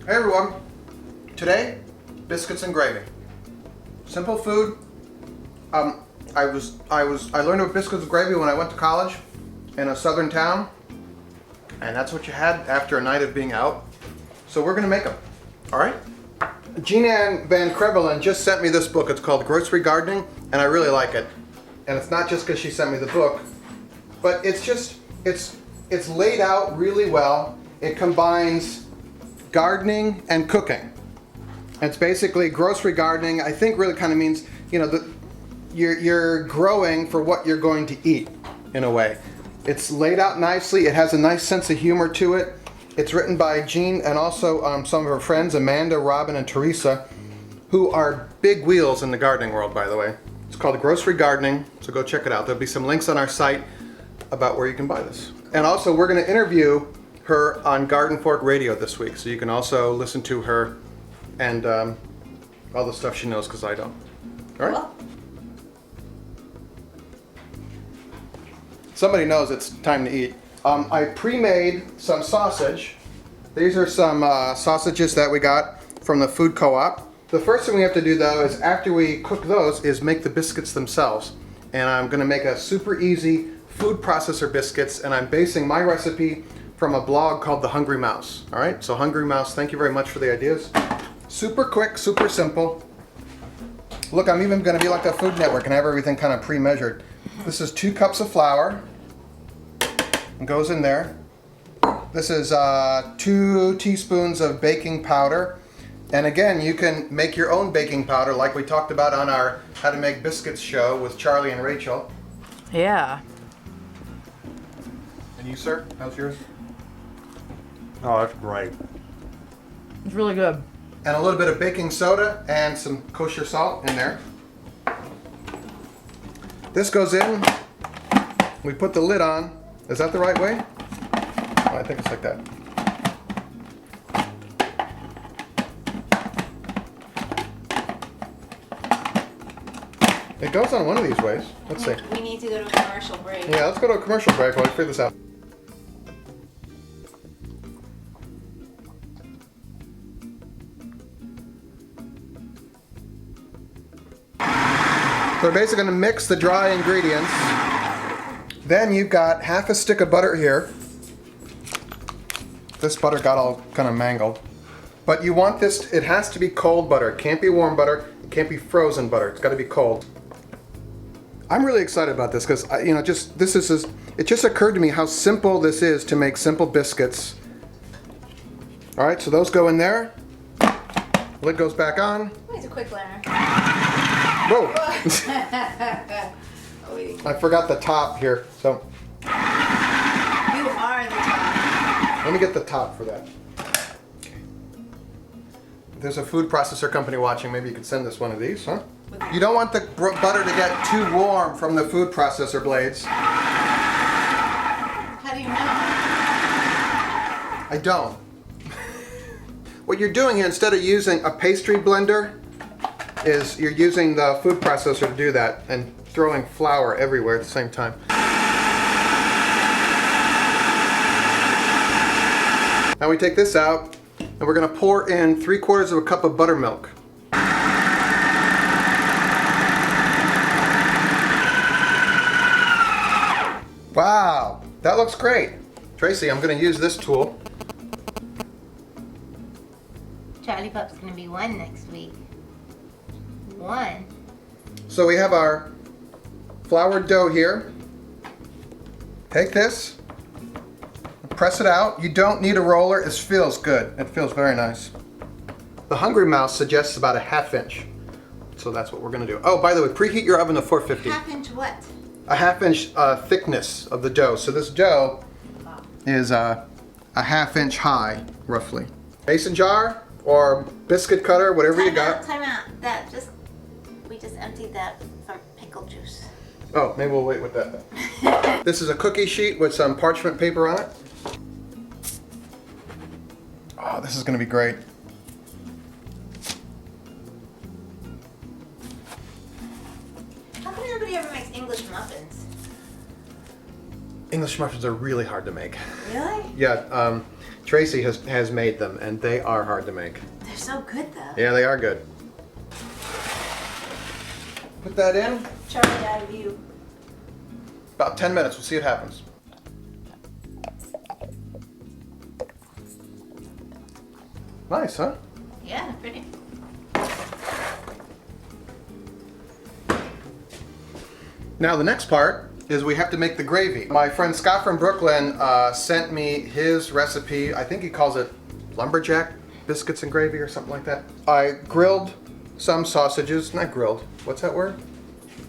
Hey everyone, today, biscuits and gravy. Simple food. I learned about biscuits and gravy when I went to college in a southern town, and that's what you had after a night of being out. So we're gonna make them, all right? Jean Ann Van Crevelen just sent me this book. It's called Grocery Gardening, and I really like it. And it's not just because she sent me the book, but it's laid out really well. It combines gardening and cooking. It's basically grocery gardening. I think really kind of means, you know, you're growing for what you're going to eat in a way. It's laid out nicely. It has a nice sense of humor to it. It's written by Jean and also some of her friends, Amanda, Robin, and Teresa, who are big wheels in the gardening world, by the way. It's called Grocery Gardening, so go check it out. There'll be some links on our site about where you can buy this. And also, we're going to interview her on GardenFork Radio this week, so you can also listen to her and all the stuff she knows, because I don't. All right? Well. Somebody knows it's time to eat. I pre-made some sausage. These are some sausages that we got from the food co-op. The first thing we have to do though is after we cook those is make the biscuits themselves. And I'm gonna make a super easy food processor biscuits, and I'm basing my recipe from a blog called The Hungry Mouse. All right, so Hungry Mouse, thank you very much for the ideas. Super quick, super simple. Look, I'm even gonna be like the Food Network and have everything kind of pre-measured. This is 2 cups of flour. It goes in there. This is 2 teaspoons of baking powder. And again, you can make your own baking powder like we talked about on our How to Make Biscuits show with Charlie and Rachel. Yeah. And you, sir? How's yours? Oh, that's great. It's really good. And a little bit of baking soda and some kosher salt in there. This goes in. We put the lid on. Is that the right way? Oh, I think it's like that. It goes on one of these ways. Let's see. We need to go to a commercial break. Yeah, let's go to a commercial break while we figure this out. So we're basically going to mix the dry ingredients. Then you've got half a stick of butter here. This butter got all kind of mangled. But you want this, it has to be cold butter. It can't be warm butter. It can't be frozen butter. It's got to be cold. I'm really excited about this because, you know, it just occurred to me how simple this is to make simple biscuits. All right, so those go in there. Lid goes back on. He's a quick learner. Whoa! I forgot the top here, so. You are the top. Let me get the top for that. Okay. There's a food processor company watching. Maybe you could send us one of these, huh? You don't want the butter to get too warm from the food processor blades. How do you know? I don't. What you're doing here, instead of using a pastry blender, is you're using the food processor to do that and throwing flour everywhere at the same time. Now we take this out and we're going to pour in 3/4 of a cup of buttermilk. Wow, that looks great. Tracy, I'm going to use this tool. Charlie Pup's gonna be 1 next week. 1. So we have our floured dough here. Take this, press it out. You don't need a roller. It feels good. It feels very nice. The Hungry Mouse suggests about a 1/2 inch. So that's what we're going to do. Oh, by the way, preheat your oven to 450. 1/2 inch what? A 1/2 inch thickness of the dough. So this dough is a 1/2 inch high, roughly. Mason jar or biscuit cutter, whatever you got. Time out. We just emptied that from pickle juice. Oh, maybe we'll wait with that then. This is a cookie sheet with some parchment paper on it. Oh, this is going to be great. How come nobody ever makes English muffins? English muffins are really hard to make. Really? Yeah, Tracy has made them, and they are hard to make. They're so good though. Yeah, they are good. Put that in. Charlie out of you. About 10 minutes. We'll see what happens. Nice, huh? Yeah, pretty. Now the next part is we have to make the gravy. My friend Scott from Brooklyn sent me his recipe. I think he calls it lumberjack biscuits and gravy or something like that. I grilled some sausages, not grilled, what's that word?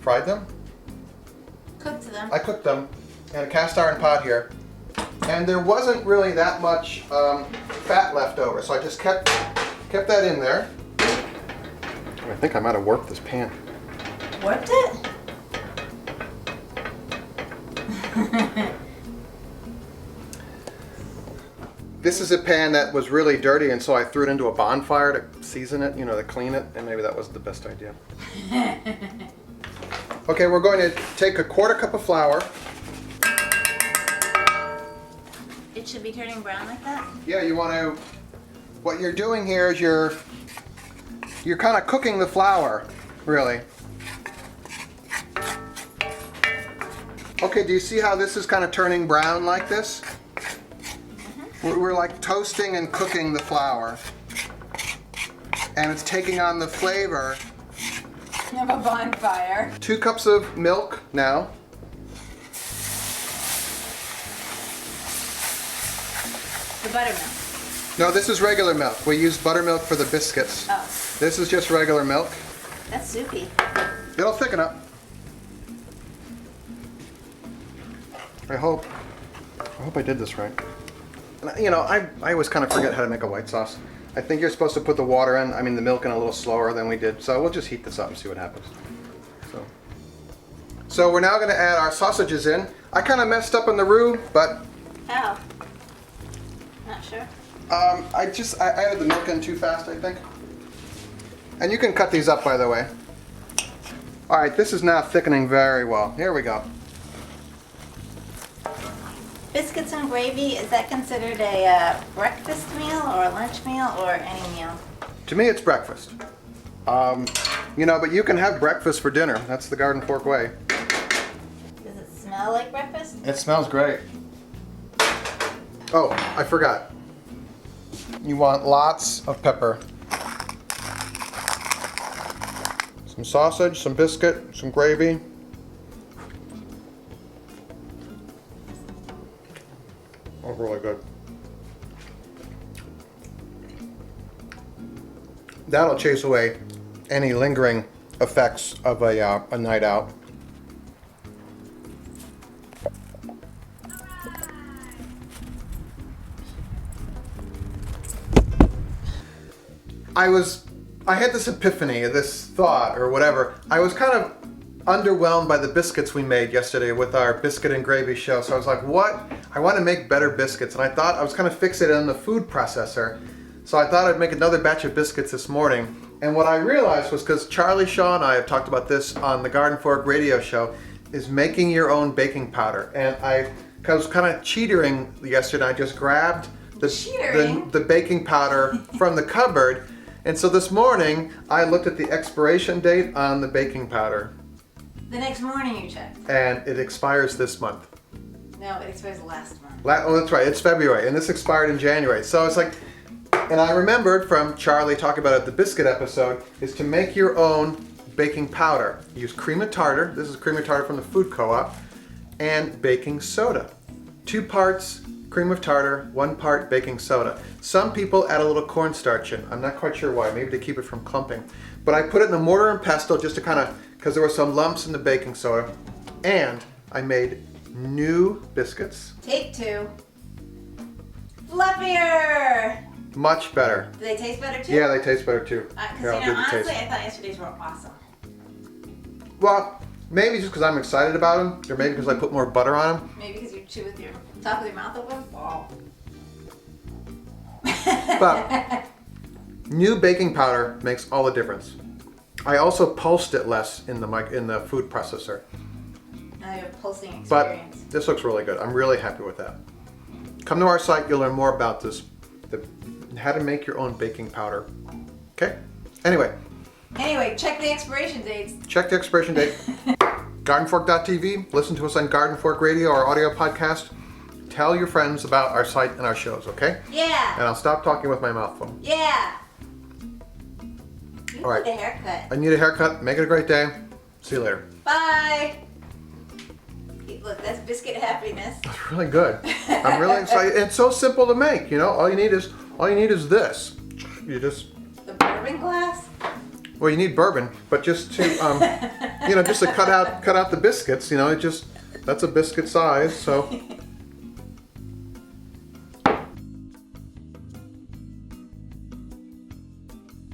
Fried them? Cooked them. I cooked them in a cast iron pot here. And there wasn't really that much fat left over, so I just kept that in there. I think I might have warped this pan. Warped it? This is a pan that was really dirty, and so I threw it into a bonfire to season it, you know, to clean it, and maybe that wasn't the best idea. Okay, we're going to take a 1/4 cup of flour. It should be turning brown like that? Yeah, you want to, what you're doing here is you're kind of cooking the flour, really. Okay, do you see how this is kind of turning brown like this? We're like toasting and cooking the flour. And it's taking on the flavor. You have a bonfire. 2 cups of milk now. The buttermilk. No, this is regular milk. We use buttermilk for the biscuits. Oh, This is just regular milk. that's soupy. It'll thicken up. I hope I did this right. You know, I always kind of forget how to make a white sauce. I think you're supposed to put the water in, the milk in a little slower than we did. So we'll just heat this up and see what happens. So we're now going to add our sausages in. I kind of messed up on the roux, but How? Not sure. I added the milk in too fast, I think. And you can cut these up, by the way. All right, this is now thickening very well. Here we go. Biscuits and gravy, is that considered a breakfast meal or a lunch meal or any meal? To me, it's breakfast. You know, but you can have breakfast for dinner. That's the GardenFork way. Does it smell like breakfast? It smells great. Oh, I forgot. You want lots of pepper. Some sausage, some biscuit, some gravy. Oh, really good. That'll chase away any lingering effects of a night out. I had this epiphany, this thought, or whatever. I was kind of underwhelmed by the biscuits we made yesterday with our biscuit and gravy show. So I was like, what? I want to make better biscuits. And I thought I was kind of fixated on the food processor. So I thought I'd make another batch of biscuits this morning. And what I realized was, because Charlie Shaw and I have talked about this on the GardenFork radio show, is making your own baking powder. And I was kind of cheatering yesterday. I just grabbed the baking powder from the cupboard. And so this morning, I looked at the expiration date on the baking powder. The next morning you checked. And it expires this month. No, it expires last month. Oh, that's right. It's February, and this expired in January. So it's like, and I remembered from Charlie talking about it at the biscuit episode, is to make your own baking powder. Use cream of tartar. This is cream of tartar from the food co-op, and baking soda. 2 parts cream of tartar, 1 part baking soda. Some people add a little cornstarch in. I'm not quite sure why. Maybe to keep it from clumping. But I put it in a mortar and pestle just to kind of, because there were some lumps in the baking soda. And I made new biscuits. Take 2. Fluffier! Much better. Do they taste better too? Yeah, they taste better too. Because Here, I'll do the honestly, taste. I thought yesterday's were awesome. Well, maybe just because I'm excited about them, or maybe because I put more butter on them. Maybe because you chew with your top of your mouth open. Wow. But new baking powder makes all the difference. I also pulsed it less in the food processor. Now you have pulsing But experience. this looks really good. I'm really happy with that. Come to our site, you'll learn more about this, how to make your own baking powder. Okay? Anyway, Check the expiration dates. check the expiration date. GardenFork.tv. Listen to us on GardenFork Radio, our audio podcast. Tell your friends about our site and our shows, okay? Yeah. And I'll stop talking with my mouth full. Yeah. You All right. need a haircut. I need a haircut. Make it a great day. See you later. Bye. Look, that's biscuit happiness. That's really good. I'm really excited. It's so simple to make. You know, all you need is this. You just, The bourbon glass. well, you need bourbon, but just to you know, just to cut out the biscuits. You know, that's a biscuit size. So